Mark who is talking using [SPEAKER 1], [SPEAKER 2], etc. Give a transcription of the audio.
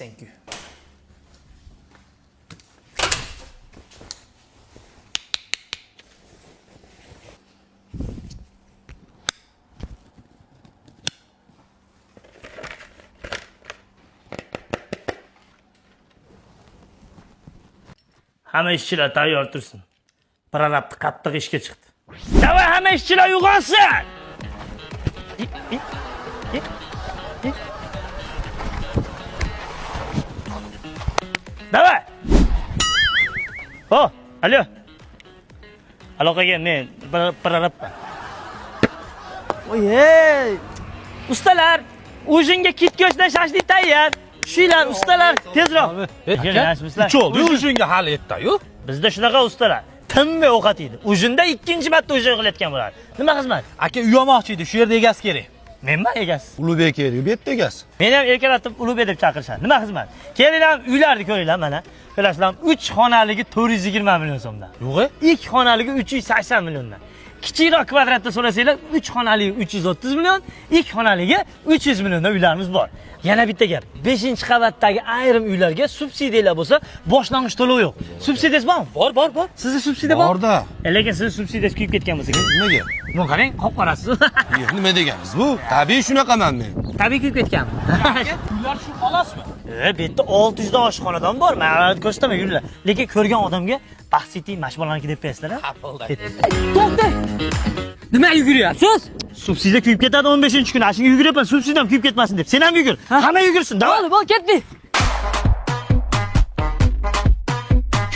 [SPEAKER 1] Thank you. Hamma ishchilar tayyor tursin. Prorabni qattiq ishga chiqdi. Davay, hamma ishchilar uyg'onsin. Davay. Oh, alo. Aloqaga men prorabman. Oy, ustalar, ujinga kit go'shtdan shashlik tayyor. Shular ustalar tezroq.
[SPEAKER 2] Uch oldi, ujinga hali yetdi-yu.
[SPEAKER 1] Bizda shunaqa ustalar tinmay ovqat yeydi. Ujinda ikkinchi marta ujin qilayotgan bo'ladi. Nima xizmat?
[SPEAKER 2] Aka uyamoqchi edi, shu yerda egasi kerak.
[SPEAKER 1] Menman egasi.
[SPEAKER 3] Ulug'bek edi, bu yerda egasi.
[SPEAKER 1] Meni ham erkalatib Ulug'bek deb chaqirishadi. Nima xizmat? Kelinglar, uylarni ko'ringlar mana. Ko'rasizlar, 3 xonaligi 420 million so'mdan.
[SPEAKER 2] Yo'q-e?
[SPEAKER 1] 2 xonaligi 380 milliondan. Kichikroq kvadratda so'rasanglar, 3 xonaligi 330 million, 2 xonaligi 300 milliondan uylarimiz bor. Yana bitta gap. 5-qavatdagi ayrim uylarga subsidiyalar bo'lsa, boshlang'ich to'lov yo'q. Subsidiyasi bormi?
[SPEAKER 2] Bor.
[SPEAKER 1] Sizda subsidiya bormi?
[SPEAKER 3] Borda.
[SPEAKER 1] Lekin siz subsidiyasi kuyib ketgan bo'lsa,
[SPEAKER 3] Nimaga?
[SPEAKER 1] buni qarang, qop-qorasiz.
[SPEAKER 3] Nima deganingiz bu? Tabiiy shunaqaman men.
[SPEAKER 1] Tabiiy kuyib ketganmi?
[SPEAKER 2] Uylar shu xolasmi?
[SPEAKER 1] Bu yerda 600 dan oshiq xonadon bor. Men ko'rsataman, yuringlar. Lekin ko'rgan odamga Baxsiti mashbolaniki deb bersizlar.
[SPEAKER 4] To'xta. Nima yuguryapsiz?
[SPEAKER 1] Subsidiya kuyib ketadi 15-kuni. Ashunga yuguryapman, subsidiyam kuyib ketmasin deb. Sen ham yugur. Hamma yugursin.
[SPEAKER 4] Bo'ldi, ketdik.